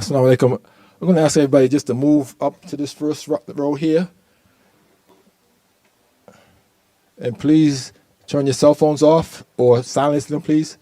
Assalamu alaikum. I'm going to ask everybody just to move up to this first row here. And please turn your cell phones off or silence them, please.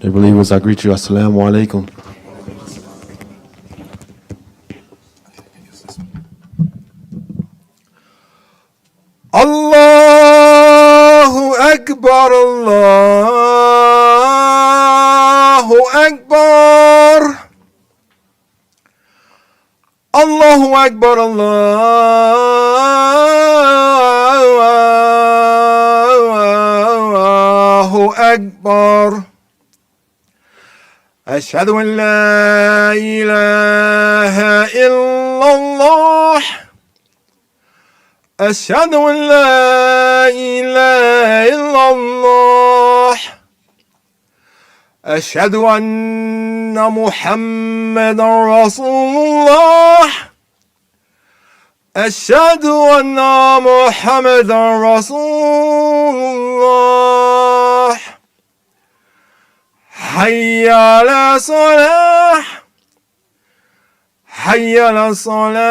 Dear believers, I greet you. Assalamu alaikum. Allahu Akbar, Allahu Akbar. Allahu Akbar, Allahu Akbar. Ashhadu an la ilaha illallah. أشهد أن لا إله إلا الله. أشهد أن محمدا رسول الله. أشهد أن محمدا رسول الله. حي على الصلاة. حي على الصلاة.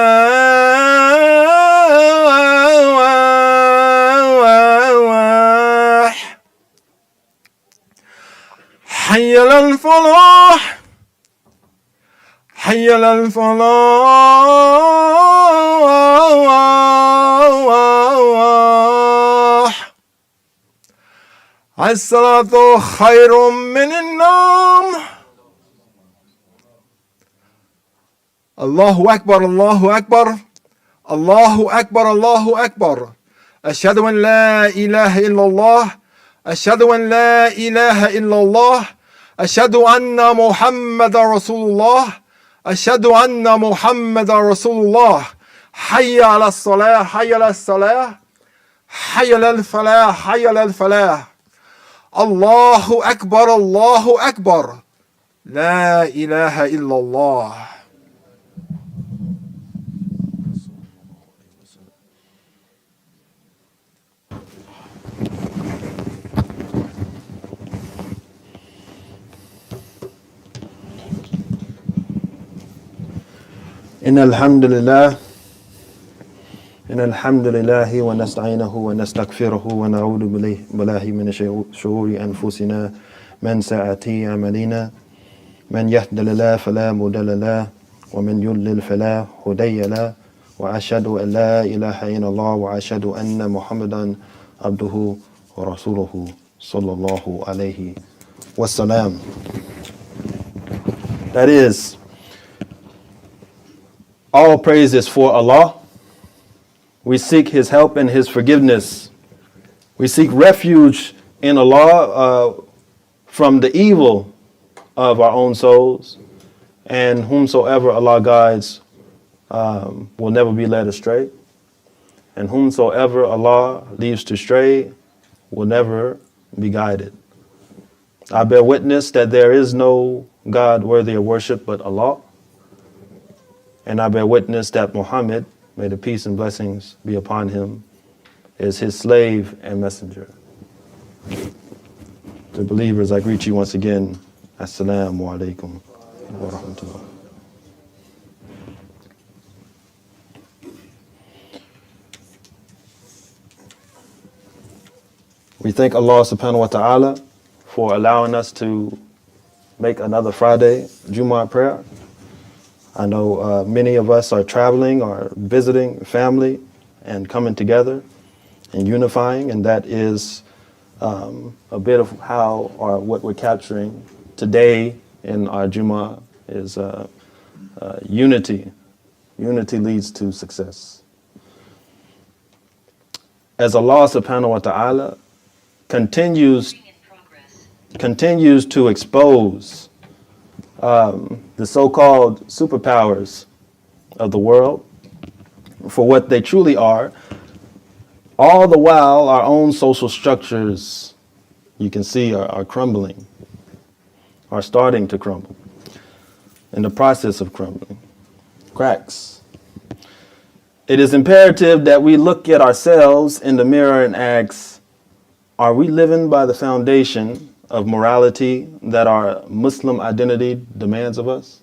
حي على الفلاح. حي على الفلاح. الصلاة خير من النوم. الله أكبر، الله أكبر، الله أكبر، الله أكبر. أشهد أن لا إله إلا الله. أشهد أن لا إله إلا الله. أشهد أن محمد رسول الله. أشهد أن محمد رسول الله. حي على الصلاة. حي على الصلاة. حي على الفلاح. حي على الفلاح. الله أكبر، الله أكبر. لا إله إلا الله. إن الحمد لله ونستعينه ونستغفره ونعوذ بالله من شرور أنفسنا من سيئات أعمالنا من يهد الله فلا مضل له ومن يضلل فلا هادي له وأشهد أن لا إله إلا الله وأشهد أن محمدا عبده ورسوله صلى الله عليه وسلم. That is, all praise is for Allah. We seek His help and His forgiveness. We seek refuge in Allah from the evil of our own souls. And whomsoever Allah guides will never be led astray. And whomsoever Allah leaves to stray will never be guided. I bear witness that there is no God worthy of worship but Allah. And I bear witness that Muhammad, may the peace and blessings be upon him, is his slave and messenger. To believers, I greet you once again. Assalamu alaikum wa rahmatullah. We thank Allah subhanahu wa ta'ala for allowing us to make another Friday Jumu'ah prayer. I know many of us are traveling or visiting family and coming together and unifying, and that is a bit of how or what we're capturing today in our Jumu'ah is unity. Unity leads to success. As Allah subhanahu wa ta'ala continues to expose the so-called superpowers of the world for what they truly are, all the while our own social structures, you can see, are crumbling, are starting to crumble, in the process of crumbling, cracks. It is imperative that we look at ourselves in the mirror and ask, are we living by the foundation of morality that our Muslim identity demands of us?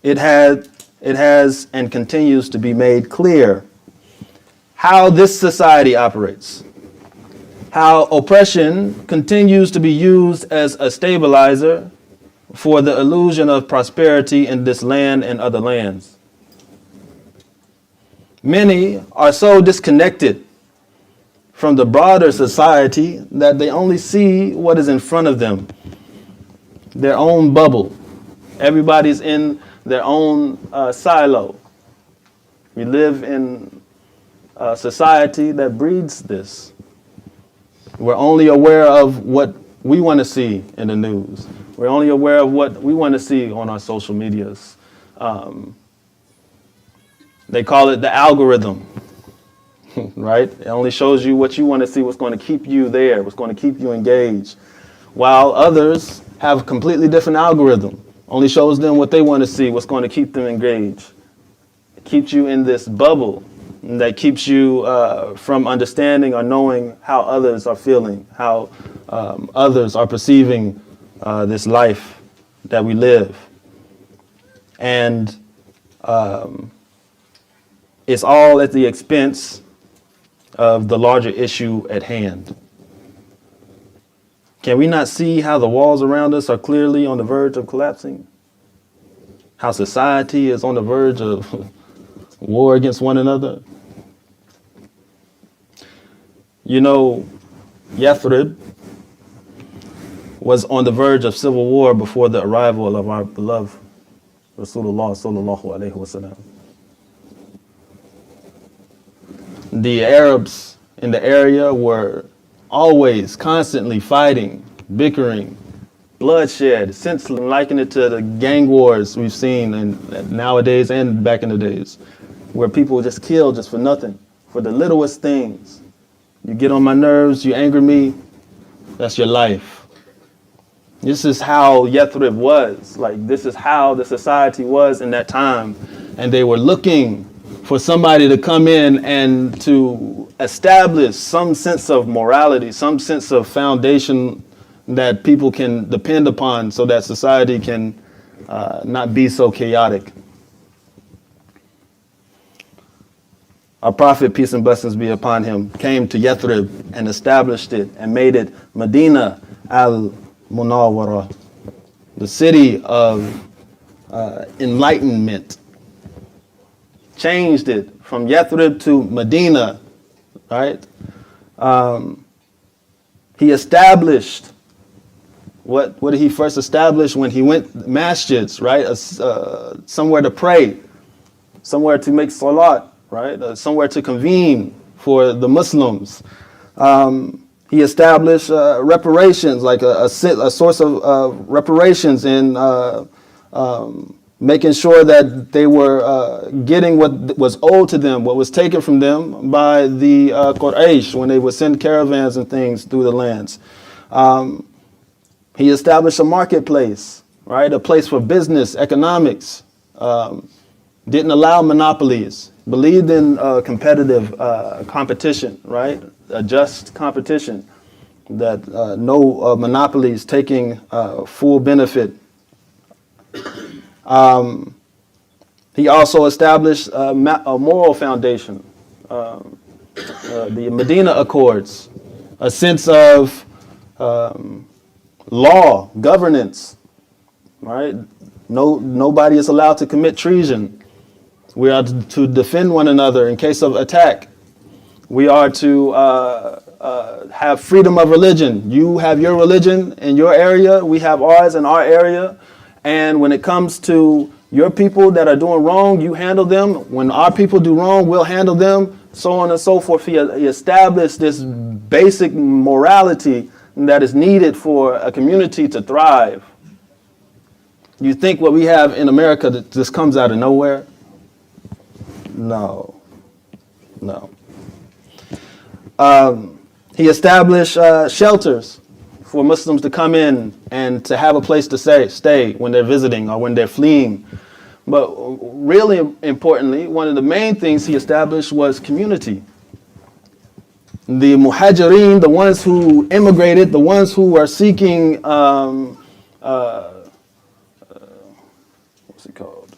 It has and continues to be made clear how this society operates. how oppression continues to be used as a stabilizer for the illusion of prosperity in this land and other lands. Many are so disconnected from the broader society that they only see what is in front of them, their own bubble. Everybody's in their own silo. We live in a society that breeds this. We're only aware of what we want to see in the news. We're only aware of what we want to see on our social medias. They call it the algorithm, right? It only shows you what you want to see, what's going to keep you there, what's going to keep you engaged. While others have a completely different algorithm, only shows them what they want to see, what's going to keep them engaged. It keeps you in this bubble that keeps you from understanding or knowing how others are feeling, how others are perceiving this life that we live. And it's all at the expense of the larger issue at hand. Can we not see how the walls around us are clearly on the verge of collapsing? How society is on the verge of war against one another? You know, Yathrib was on the verge of civil war before the arrival of our beloved Rasulullah sallallahu alaihi wasallam. The Arabs in the area were always constantly fighting, bickering, bloodshed, since liken it to the gang wars we've seen nowadays and back in the days, where people just kill just for nothing, for the littlest things. You get on my nerves, you anger me, that's your life. This is how Yathrib was. Like, this is how the society was in that time. And they were looking for somebody to come in and to establish some sense of morality, some sense of foundation that people can depend upon so that society can not be so chaotic. Our Prophet, peace and blessings be upon him, came to Yathrib and established it and made it Medina al-Munawwara, the city of enlightenment. Changed it from Yathrib to Medina, right? He established, what did he first establish when he went? Masjids, right? Somewhere to pray, somewhere to make salat, right? Somewhere to convene for the Muslims. He established reparations, like a source of reparations in making sure that they were getting what was owed to them, what was taken from them by the Quraysh when they would send caravans and things through the lands. He established a marketplace, right? A place for business, economics. Didn't allow monopolies. Believed in competitive competition, right? A just competition. That no monopolies taking full benefit. He also established a moral foundation, the Medina Accords, a sense of law, governance, right? Nobody is allowed to commit treason. We are to defend one another in case of attack. We are to have freedom of religion. You have your religion in your area. We have ours in our area. And when it comes to your people that are doing wrong, you handle them. When our people do wrong, we'll handle them, so on and so forth. He established this basic morality that is needed for a community to thrive. You think what we have in America that just comes out of nowhere? No. He established shelters for Muslims to come in and to have a place to stay when they're visiting or when they're fleeing. But really importantly, one of the main things he established was community. The muhajirin, the ones who immigrated, the ones who are seeking, what's it called?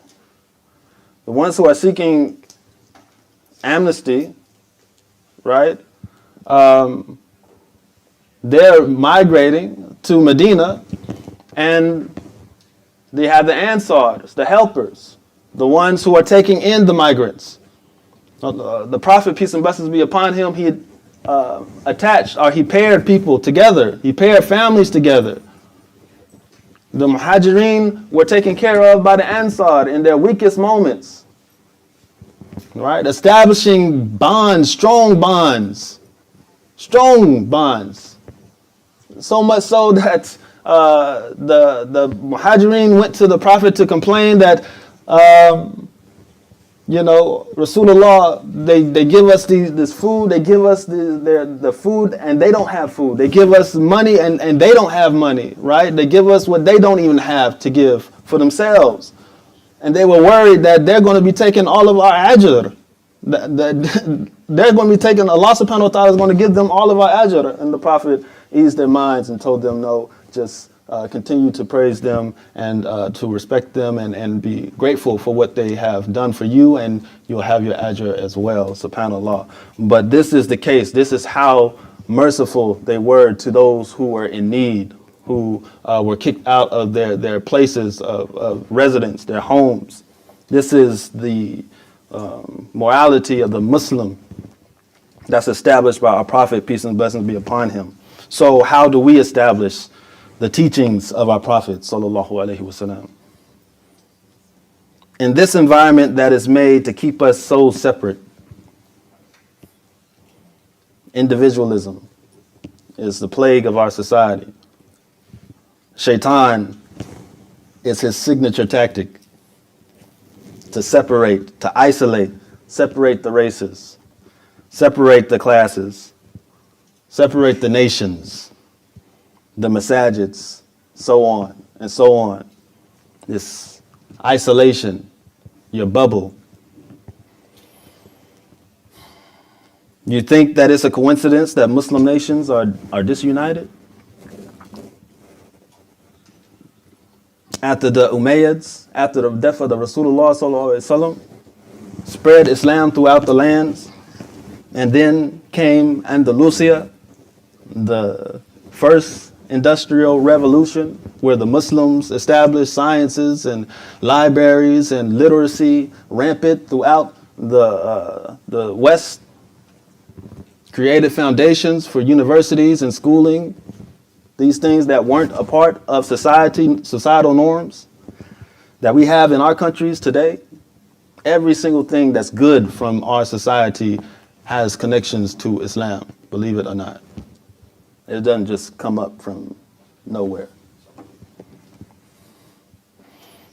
The ones who are seeking amnesty, right? they're migrating to Medina, and they have the Ansars, the helpers, the ones who are taking in the migrants. The Prophet, peace and blessings be upon him, he attached, or he paired people together. He paired families together. The Muhajirin were taken care of by the Ansar in their weakest moments. Right? Establishing bonds, strong bonds. Strong bonds. So much so that the Muhajirin went to the Prophet to complain that Rasulullah, they give us this food, they give us the food, and they don't have food. They give us money, and they don't have money, right? They give us what they don't even have to give for themselves. And they were worried that they're going to be taking all of our ajr. They're going to be taking, Allah subhanahu wa ta'ala is going to give them all of our ajr. And the Prophet eased their minds and told them, no, just continue to praise them and to respect them and be grateful for what they have done for you, and you'll have your ajr as well, subhanAllah. But this is the case. This is how merciful they were to those who were in need, who were kicked out of their places of residence, their homes. This is the morality of the Muslim that's established by our Prophet, peace and blessings be upon him. So how do we establish the teachings of our Prophet, sallallahu alaihi wasallam? In this environment that is made to keep us so separate, individualism is the plague of our society. Shaitan is his signature tactic to separate, to isolate, separate the races, separate the classes, separate the nations, the masajids, so on and so on. This isolation, your bubble. You think that it's a coincidence that Muslim nations are disunited? After the Umayyads, after the death of the Rasulullah sallallahu alaihi wasallam, spread Islam throughout the lands, and then came Andalusia, the first industrial revolution, where the Muslims established sciences and libraries and literacy rampant throughout the West, created foundations for universities and schooling, these things that weren't a part of societal norms that we have in our countries today. Every single thing that's good from our society has connections to Islam, believe it or not. It doesn't just come up from nowhere.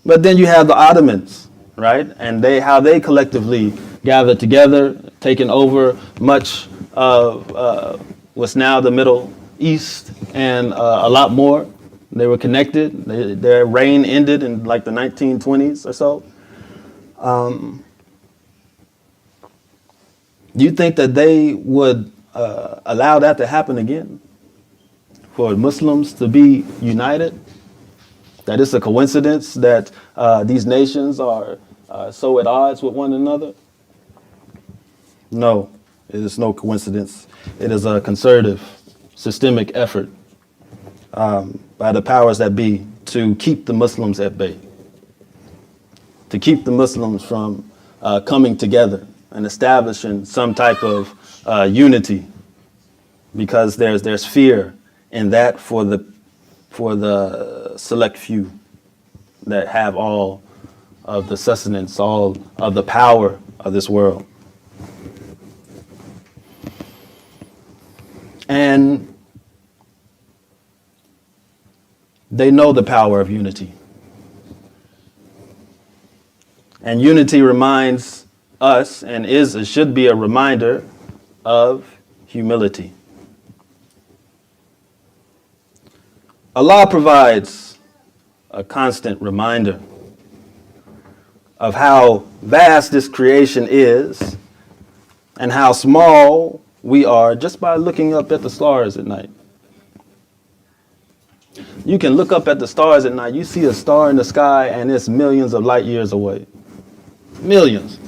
But then you have the Ottomans, right? And how they collectively gathered together, taking over much of what's now the Middle East and a lot more. They were connected. Their reign ended in like the 1920s or so. Do you think that they would allow that to happen again? For Muslims to be united? That it's a coincidence that these nations are so at odds with one another? No, it is no coincidence. It is a concerted, systemic effort by the powers that be to keep the Muslims at bay, to keep the Muslims from coming together and establishing some type of unity, because there's fear in that for the select few that have all of the sustenance, all of the power of this world. And they know the power of unity. And unity reminds us, and should be a reminder of humility. Allah provides a constant reminder of how vast this creation is and how small we are just by looking up at the stars at night. You can look up at the stars at night. You see a star in the sky and it's millions of light years away. Millions.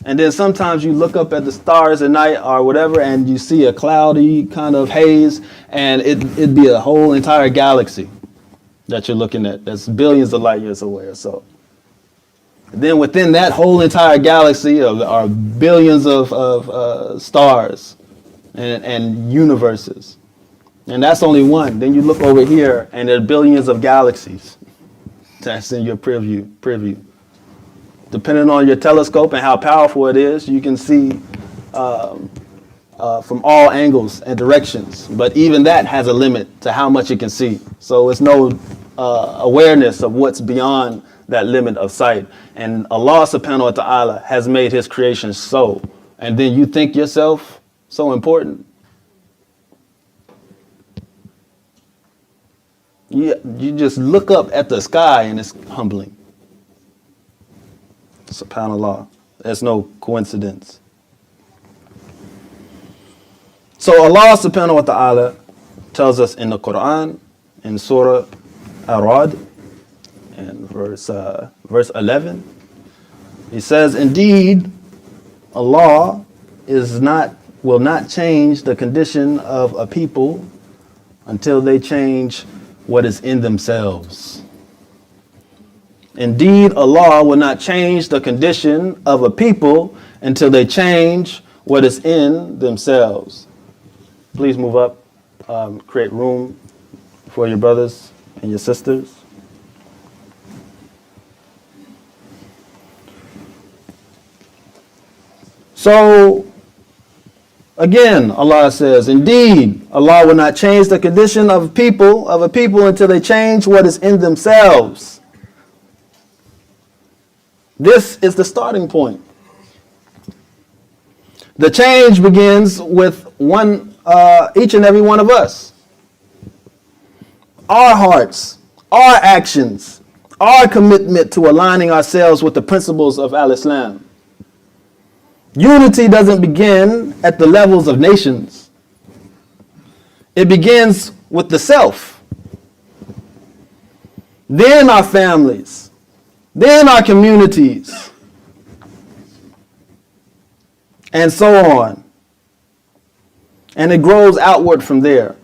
And then sometimes you look up at the stars at night or whatever, and you see a cloudy kind of haze, and it'd be a whole entire galaxy that you're looking at. That's billions of light years away or so. Then within that whole entire galaxy are billions of stars and universes. And that's only one. Then you look over here, and there are billions of galaxies. That's in your preview. Depending on your telescope and how powerful it is, you can see from all angles and directions. But even that has a limit to how much it can see. So it's no awareness of what's beyond that limit of sight. And Allah subhanahu wa ta'ala has made his creation so. And then you think yourself so important. You just look up at the sky and it's humbling. SubhanAllah. There's no coincidence. So Allah subhanahu wa ta'ala tells us in the Quran, in Surah Ar-Ra'd, and verse 11, he says, indeed, Allah will not change the condition of a people until they change what is in themselves. Indeed, Allah will not change the condition of a people until they change what is in themselves. Please move up, create room for your brothers and your sisters. So, again, Allah says, indeed, Allah will not change the condition of a people until they change what is in themselves. This is the starting point. The change begins with each and every one of us. Our hearts, our actions, our commitment to aligning ourselves with the principles of Al-Islam. Unity doesn't begin at the levels of nations. It begins with the self. Then our families. Then our communities. And so on. And it grows outward from there.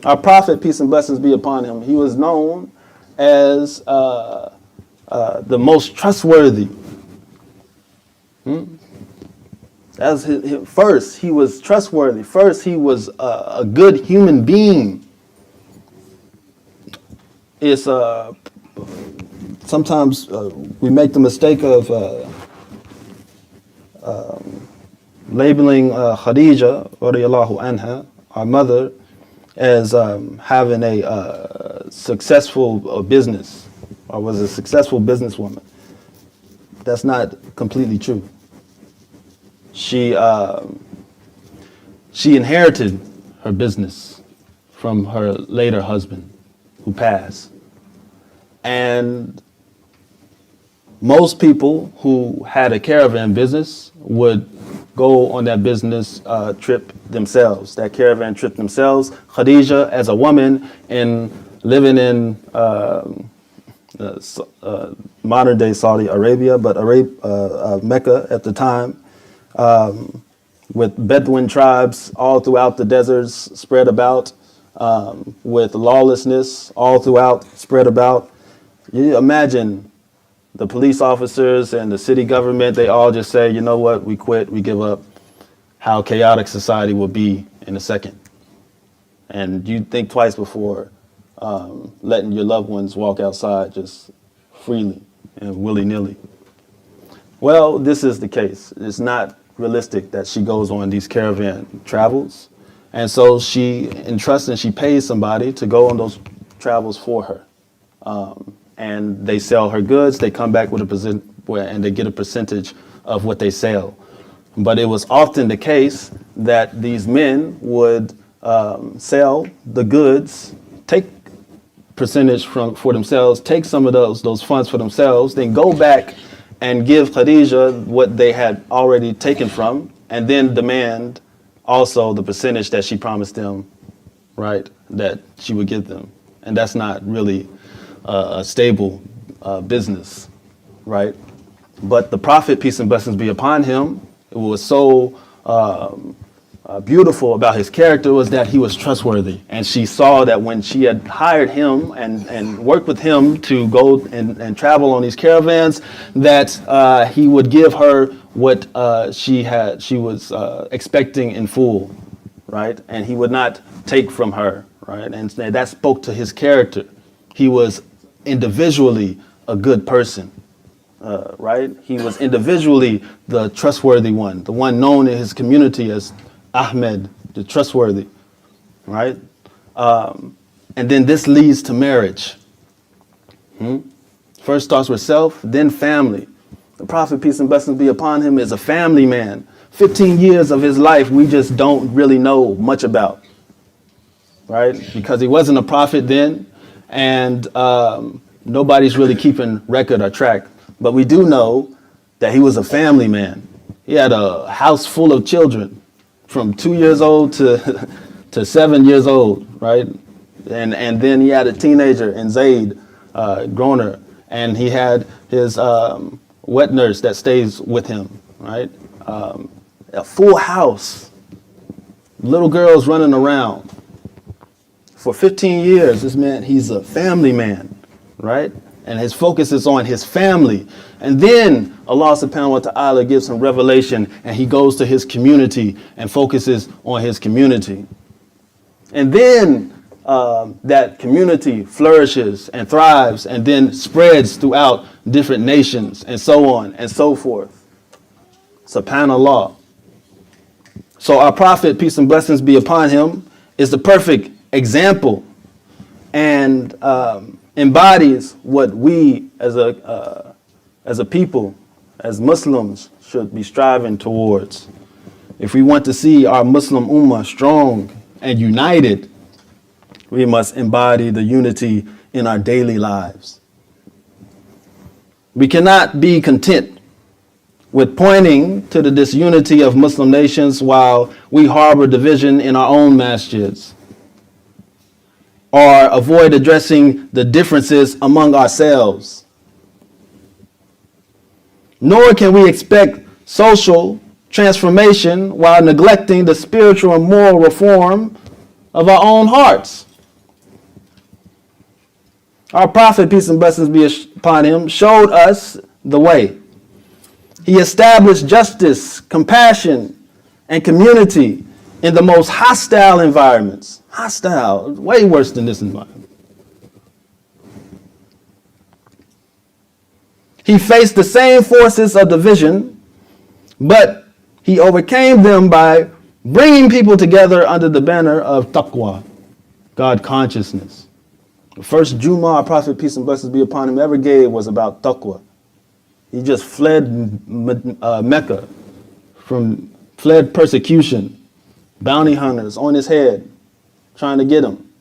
Our Prophet, peace and blessings be upon him, he was known as the most trustworthy. As first, he was trustworthy. First, he was a good human being. It's sometimes we make the mistake of labeling Khadija, radiyallahu anha, our mother, as having a successful business, or was a successful businesswoman. That's not completely true. She inherited her business from her later husband, who passed. And most people who had a caravan business would go on that business trip themselves, that caravan trip themselves. Khadija, as a woman and living in modern day Saudi Arabia, but Mecca at the time, with Bedouin tribes all throughout the deserts spread about, with lawlessness all throughout spread about. You imagine the police officers and the city government, they all just say, you know what, we quit, we give up. How chaotic society will be in a second. And you think twice before letting your loved ones walk outside just freely and willy-nilly. Well, this is the case. It's not realistic that she goes on these caravan travels. And so she entrusts and she pays somebody to go on those travels for her. And they sell her goods, they come back with and they get a percentage of what they sell. But it was often the case that these men would sell the goods, take percentage for themselves, take some of those funds for themselves, then go back and give Khadija what they had already taken from, and then demand also the percentage that she promised them, right, that she would give them. And that's not really a stable business, right? But the Prophet, peace and blessings be upon him, it was so beautiful about his character was that he was trustworthy. And she saw that when she had hired him and worked with him to go and travel on these caravans, that he would give her what she was expecting in full, right? And he would not take from her, right? And that spoke to his character. He was individually a good person. Right? He was individually the trustworthy one, the one known in his community as Ahmed, the trustworthy, right? And then this leads to marriage. First starts with self, then family. The Prophet, peace and blessings be upon him, is a family man. 15 years of his life we just don't really know much about, right? Because he wasn't a prophet then, and nobody's really keeping record or track. But we do know that he was a family man. He had a house full of children from 2 years old to 7 years old, right? And then he had a teenager in Zayd, Groner, and he had his wet nurse that stays with him, right? A full house, little girls running around. For 15 years, this man, he's a family man, right? And his focus is on his family. And then Allah subhanahu wa ta'ala gives him revelation and he goes to his community and focuses on his community. And then that community flourishes and thrives and then spreads throughout different nations and so on and so forth. SubhanAllah. So our Prophet, peace and blessings be upon him, is the perfect example and embodies what we as a people, as Muslims, should be striving towards. If we want to see our Muslim Ummah strong and united, we must embody the unity in our daily lives. We cannot be content with pointing to the disunity of Muslim nations while we harbor division in our own masjids, or avoid addressing the differences among ourselves. Nor can we expect social transformation while neglecting the spiritual and moral reform of our own hearts. Our Prophet, peace and blessings be upon him, showed us the way. He established justice, compassion, and community in the most hostile environments. Hostile, way worse than this environment. He faced the same forces of division, but he overcame them by bringing people together under the banner of taqwa, God consciousness. The first Jumu'ah our Prophet, peace and blessings be upon him, ever gave was about taqwa. He just fled Mecca, fled persecution, bounty hunters on his head, trying to get him,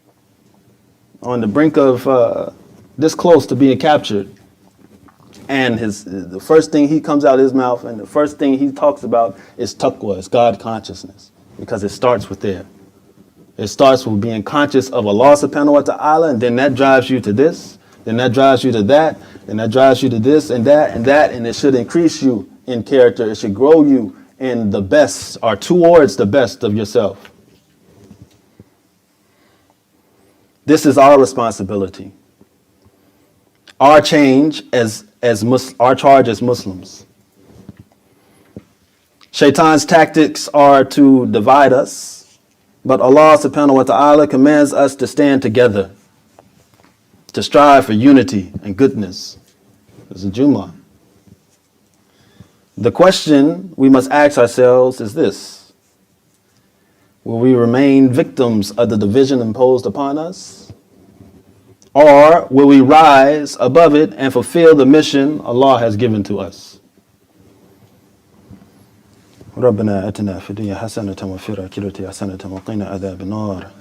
on the brink of this close to being captured. And the first thing he comes out of his mouth and the first thing he talks about is taqwa, it's God consciousness, because it starts with there. It starts with being conscious of Allah subhanahu wa ta'ala, and then that drives you to this, then that drives you to that, and that drives you to this and that and that, and it should increase you in character. It should grow you in the best or towards the best of yourself. This is our responsibility. Our change our charge as Muslims. Shaitan's tactics are to divide us, but Allah subhanahu wa ta'ala commands us to stand together, to strive for unity and goodness. This is Jumu'ah. The question we must ask ourselves is this: will we remain victims of the division imposed upon us? Or will we rise above it and fulfill the mission Allah has given to us? ربنا آتنا في الدنيا حسنة وفي الآخرة حسنة وقنا عذاب النار.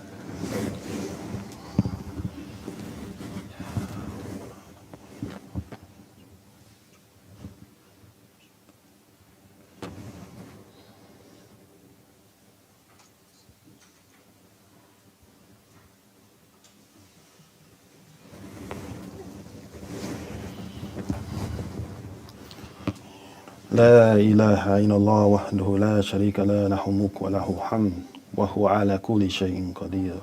لا إله إلا الله وحده لا شريك له له الملك وله الحمد وهو على كل شيء قدير.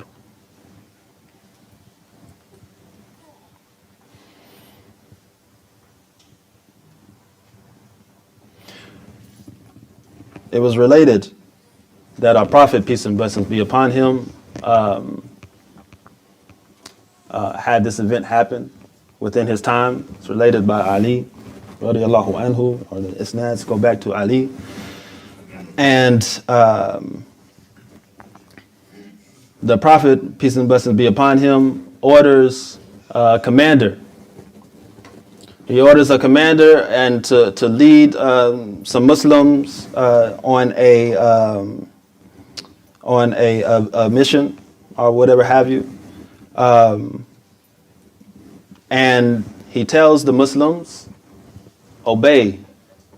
It was related that our Prophet, peace and blessings be upon him, had this event happen within his time. It's related by Ali, radiallahu anhu, or the isnads go back to Ali. And the Prophet, peace and blessings be upon him, orders a commander. He orders a commander and to lead some Muslims on a mission or whatever have you. And he tells the Muslims, obey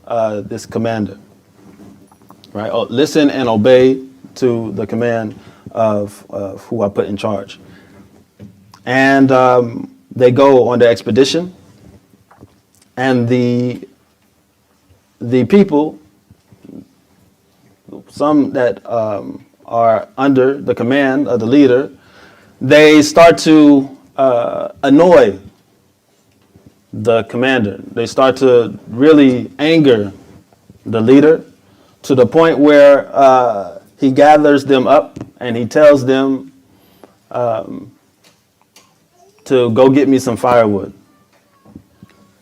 this commander. Right? Listen and obey to the command of who I put in charge. And they go on the expedition. And the people, some that are under the command of the leader, they start to annoy the commander. They start to really anger the leader to the point where he gathers them up and he tells them to go get me some firewood.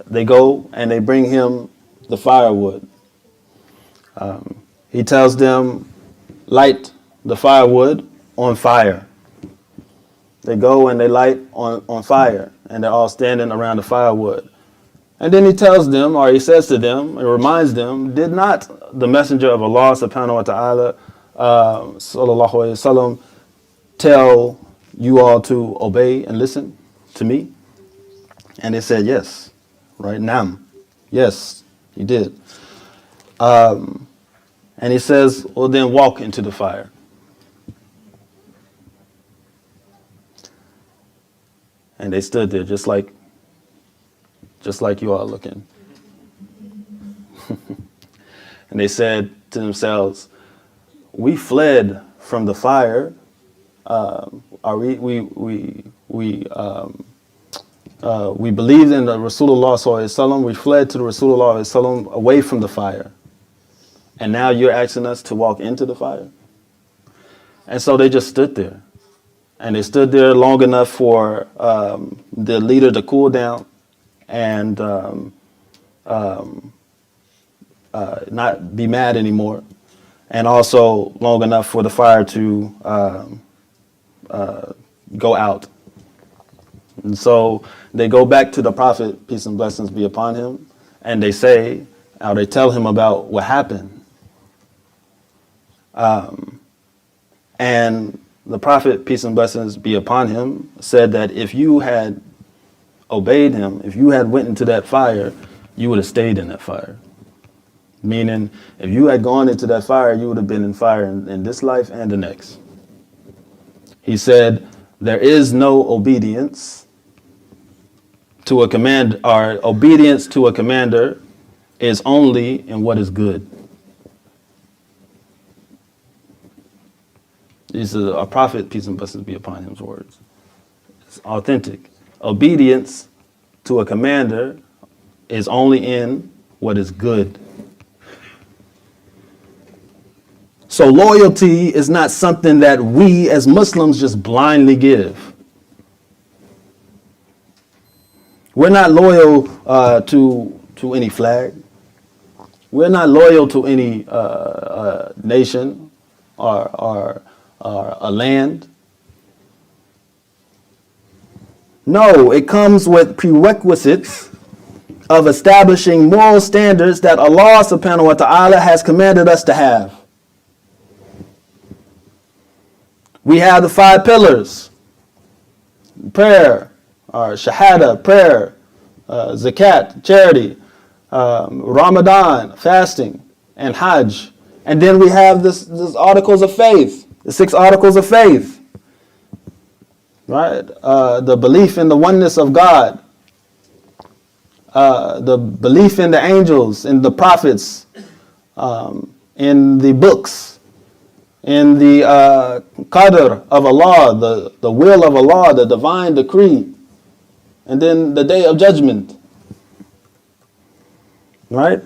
They go and they bring him the firewood. He tells them, light the firewood on fire. They go and they light on fire, and they're all standing around the firewood. And then he tells them, or he says to them, and reminds them, did not the Messenger of Allah subhanahu wa ta'ala, sallallahu alayhi wa sallam, tell you all to obey and listen to me? And they said, yes. Right? Nam. Yes, he did. And he says, well, then walk into the fire. And they stood there just like you all looking. And they said to themselves, we fled from the fire. We believed in the Rasulullah sallallahu alaihi wasallam. We fled to the Rasulullah sallallahu alaihi wasallam away from the fire. And now you're asking us to walk into the fire? And so they just stood there. And they stood there long enough for the leader to cool down and not be mad anymore. And also long enough for the fire to go out. And so they go back to the Prophet, peace and blessings be upon him, and they say, or they tell him about what happened. And the Prophet, peace and blessings be upon him, said that if you had obeyed him, if you had went into that fire, you would have stayed in that fire. Meaning, if you had gone into that fire, you would have been in fire in this life and the next. He said, there is no obedience to a command, or obedience to a commander is only in what is good. These are our Prophet, peace and blessings be upon him's words. It's authentic. Obedience to a commander is only in what is good. So loyalty is not something that we as Muslims just blindly give. We're not loyal to any flag. We're not loyal to any nation or a land. No, it comes with prerequisites of establishing moral standards that Allah subhanahu wa ta'ala has commanded us to have. We have the 5 pillars: prayer, or shahada, prayer, zakat, charity, Ramadan, fasting, and Hajj. And then we have this articles of faith, the 6 articles of faith, right? The belief in the oneness of God, the belief in the angels, in the prophets, in the books, in the qadr of Allah, the will of Allah, the divine decree, and then the day of judgment. Right?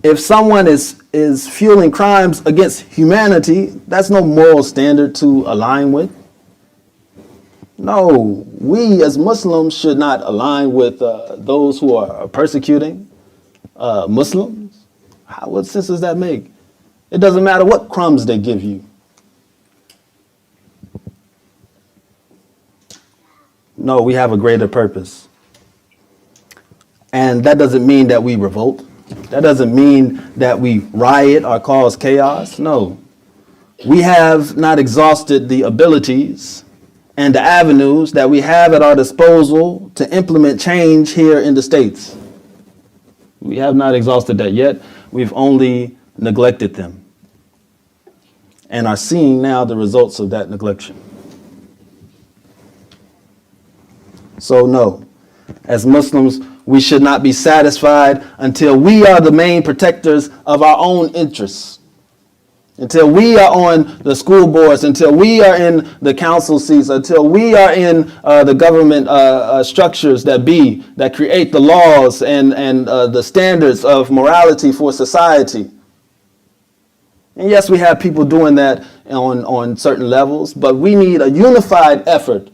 If someone is fueling crimes against humanity, that's no moral standard to align with. No, we as Muslims should not align with those who are persecuting Muslims. What sense does that make? It doesn't matter what crumbs they give you. No, we have a greater purpose. And that doesn't mean that we revolt. That doesn't mean that we riot or cause chaos. No. We have not exhausted the abilities and the avenues that we have at our disposal to implement change here in the States. We have not exhausted that yet. We've only neglected them and are seeing now the results of that neglection. So no, as Muslims, we should not be satisfied until we are the main protectors of our own interests. Until we are on the school boards, until we are in the council seats, until we are in the government structures that create the laws and the standards of morality for society. And yes, we have people doing that on certain levels, but we need a unified effort.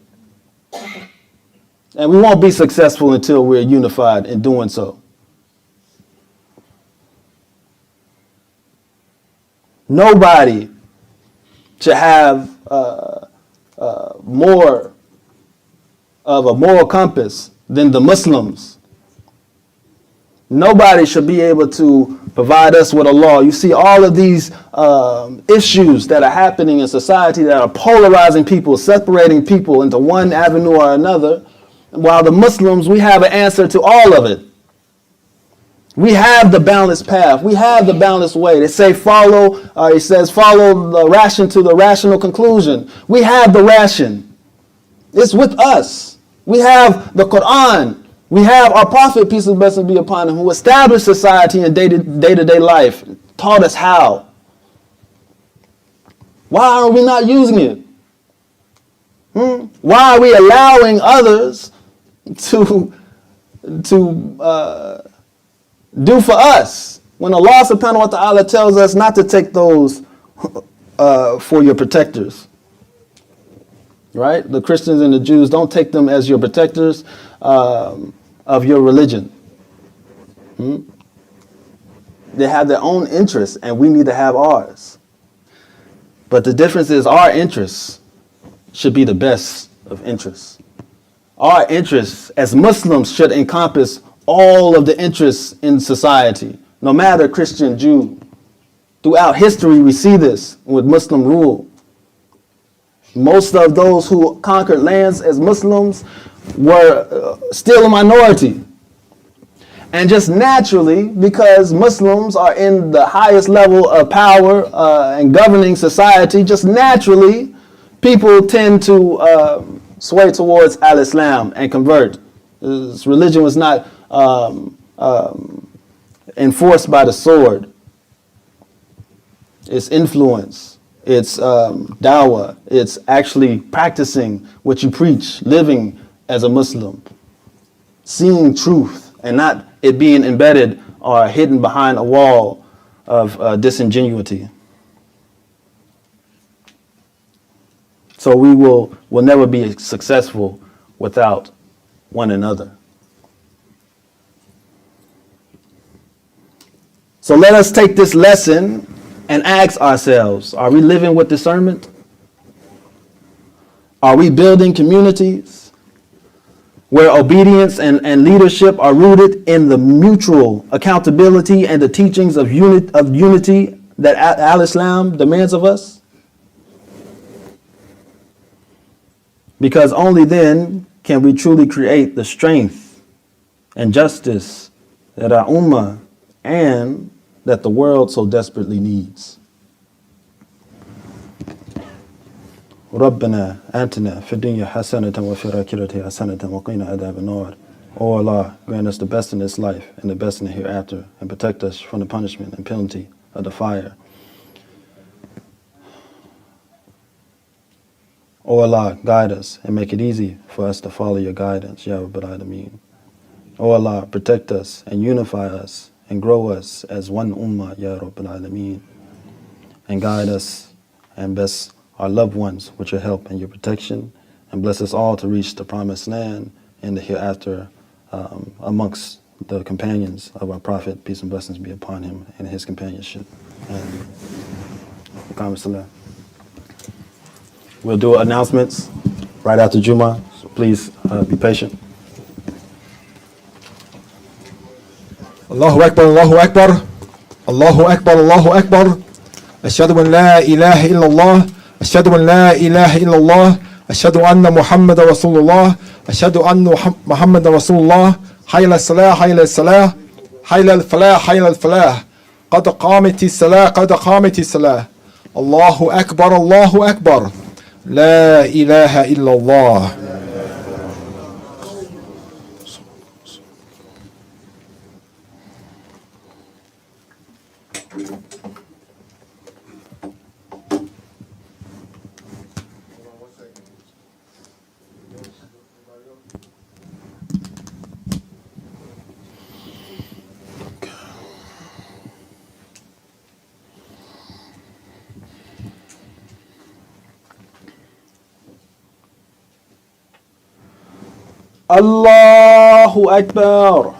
And we won't be successful until we're unified in doing so. Nobody should have more of a moral compass than the Muslims. Nobody should be able to provide us with a law. You see all of these issues that are happening in society that are polarizing people, separating people into one avenue or another. While the Muslims, we have an answer to all of it. We have the balanced path. We have the balanced way. They say follow the ration to the rational conclusion. We have the ration. It's with us. We have the Quran. We have our Prophet, peace and blessings be upon him, who established society in day-to-day life, taught us how. Why are we not using it? Why are we allowing others to do for us when Allah subhanahu wa ta'ala tells us not to take those for your protectors? Right? The Christians and the Jews, don't take them as your protectors of your religion. They have their own interests and we need to have ours. But the difference is our interests should be the best of interests. Our interests as Muslims should encompass all of the interests in society, no matter Christian, Jew. Throughout history, we see this with Muslim rule. Most of those who conquered lands as Muslims were still a minority. And just naturally, because Muslims are in the highest level of power and governing society, just naturally, people tend to sway towards al-Islam and convert. This religion was not enforced by the sword. It's influence. It's dawah. It's actually practicing what you preach, living as a Muslim, seeing truth and not it being embedded or hidden behind a wall of disingenuity. So we will never be successful without one another. So let us take this lesson and ask ourselves, are we living with discernment? Are we building communities where obedience and leadership are rooted in the mutual accountability and the teachings of unity that al-Islam demands of us? Because only then can we truly create the strength and justice that our ummah and that the world so desperately needs. ربنا آتنا في الدنيا حسنة وفي الآخرة حسنة وقنا عذاب النار O Allah, grant us the best in this life and the best in the hereafter, and protect us from the punishment and penalty of the fire. O Allah, guide us and make it easy for us to follow your guidance, Ya Rabbal Alameen. O Allah, protect us and unify us and grow us as one ummah, Ya Rabbal Alameen. And guide us and bless our loved ones with your help and your protection, and bless us all to reach the promised land in the hereafter amongst the companions of our Prophet, peace and blessings be upon him, and his companionship. And we'll do announcements right after Jumu'ah, so please be patient. Allahu Akbar, Allahu Akbar, Allahu Akbar, Allahu Akbar. Ashhadu an la ilaha illallah, ashhadu an la ilaha illallah, ashhadu anna Muhammadan Rasulullah, ashhadu anna Muhammadan Rasulullah. Hayla salah, hayla salah, hayla al-falah, hayla al-falah. Qad qamati salah, qad qamati salah. Allahu Akbar, Allahu Akbar. La ilaha illallah. Allahu Akbar.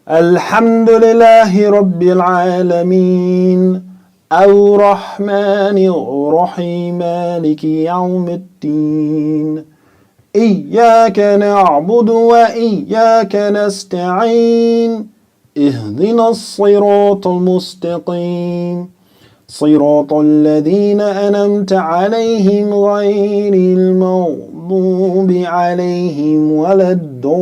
Alhamdulillahi Rabbil Alameen. Ar-Rahmani Ar-Rahim. Maliki Yawmiddin. Iyyaka na'budu wa iyyaka nasta'in. اهدنا الصراط المستقيم صراط الذين أنعمت عليهم غير المغضوب عليهم ولا الضالين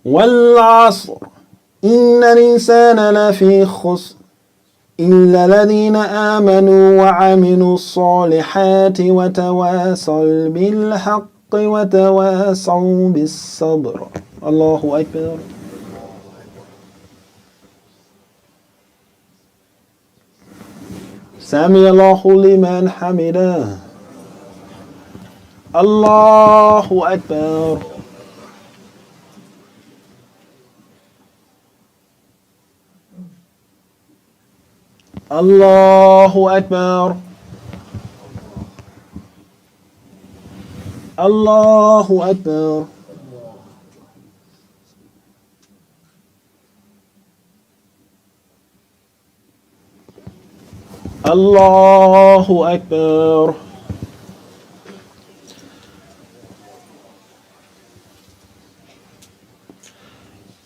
والعصر إن الإنسان لفي خسر إلا الذين آمنوا وعملوا الصالحات وتواصوا بالحق وتواصوا بالصبر. الله أكبر. سمع الله لمن حمده. الله أكبر. الله أكبر. الله أكبر. الله أكبر.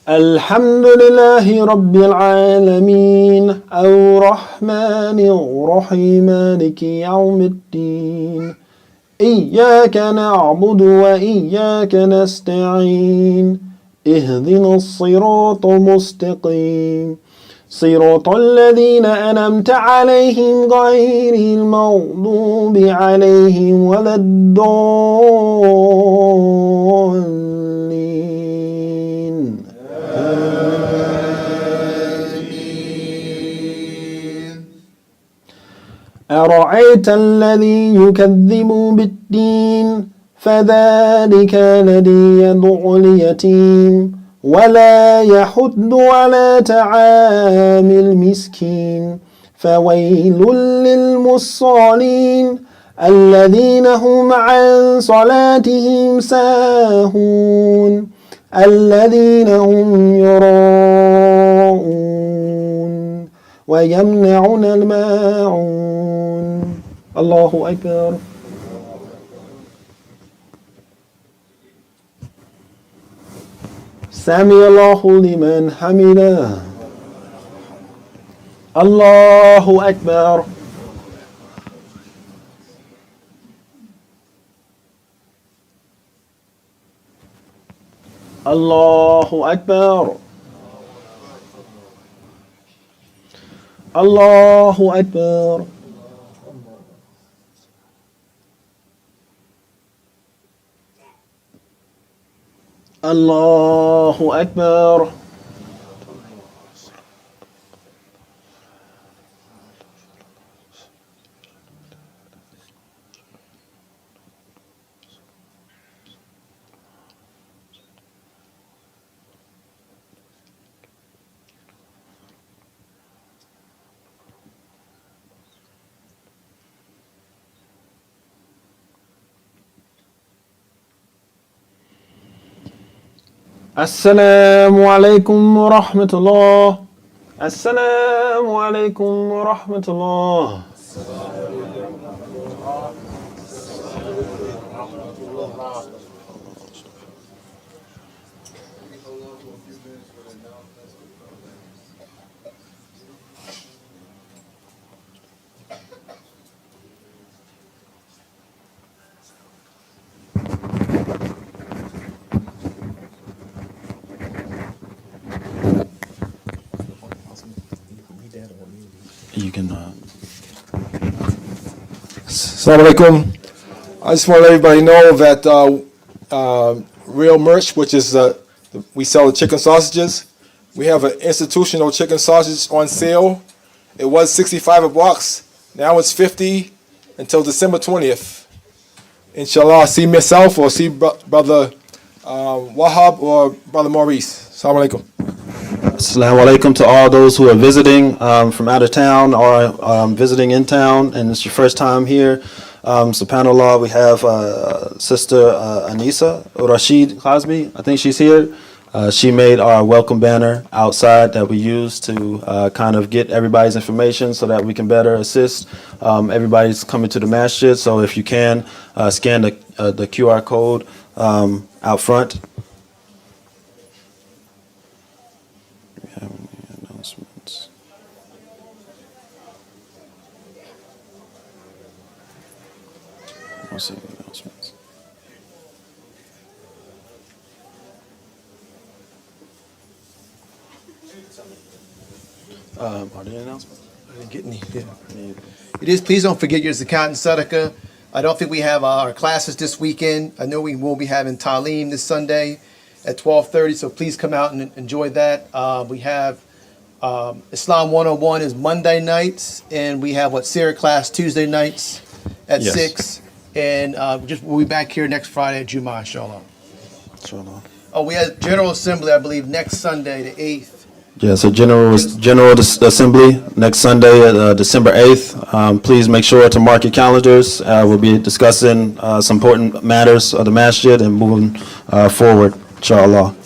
الحمد لله رب العالمين الرحمن الرحيم مالك يوم الدين إياك نعبد وإياك نستعين اهدنا الصراط المستقيم صراط الذين أنعمت عليهم غير المغضوب عليهم ولا الضالين. أرأيت الذي يكذب بالدين فذلك الذي يدع اليتيم ولا يحض على طعام المسكين فويل للمصلين الذين هم عن صلاتهم ساهون الذين هم يراءون ويمنعون الماعون. الله أكبر. سمع الله لمن حمده. الله أكبر. Allahu Akbar. Allahu Akbar. Allahu Akbar. Assalamu alaikum wa rahmatullah. Assalamu alaikum wa rahmatullah. You can. Assalamu alaikum. I just want to let everybody know that Real Merch, which is we sell the chicken sausages. We have an institutional chicken sausage on sale. It was 65 a box. Now it's 50 until December 20th. Inshallah, see myself or see Brother Wahab or Brother Maurice. Assalamu alaikum. Assalamu alaikum to all those who are visiting from out of town or visiting in town, and it's your first time here. SubhanAllah, we have Sister Anisa Rashid Khazmi. I think she's here. She made our welcome banner outside that we use to kind of get everybody's information so that we can better assist. Everybody's coming to the masjid, so if you can, scan the QR code out front. Announcements. I'll see announcements. Are there announcements? I didn't get any. Yeah. It is. Please don't forget your zakat and sadaqah. I don't think we have our classes this weekend. I know we will be having Taaleem this Sunday at 12:30. So please come out and enjoy that. We have Islam 101 is Monday nights, and we have Sirah class Tuesday nights at Yes. 6. And we'll be back here next Friday at Jumuah, inshallah. Inshallah. Oh, we have General Assembly, I believe, next Sunday, the 8th. Yeah, so General Assembly next Sunday, December 8th. Please make sure to mark your calendars. We'll be discussing some important matters of the masjid and moving forward, inshallah.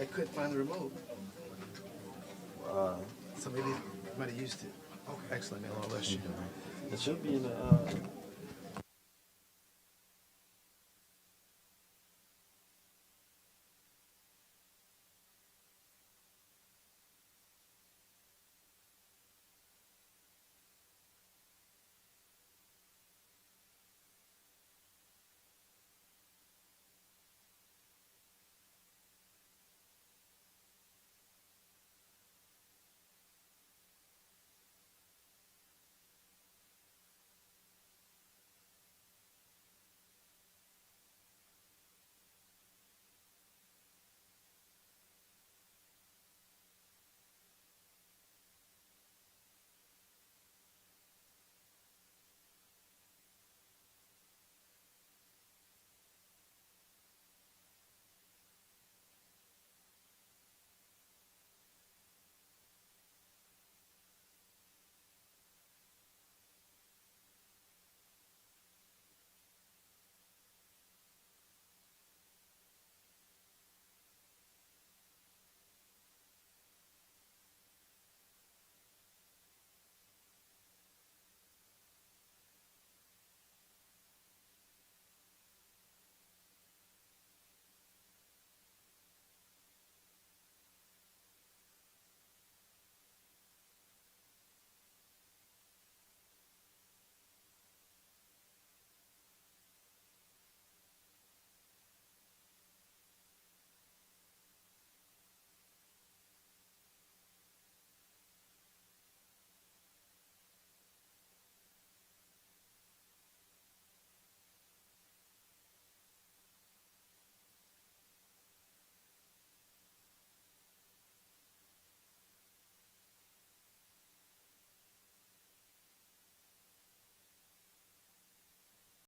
I couldn't find the remote. Somebody might have used it. Okay. Excellent, man. Allah bless you. It should be in the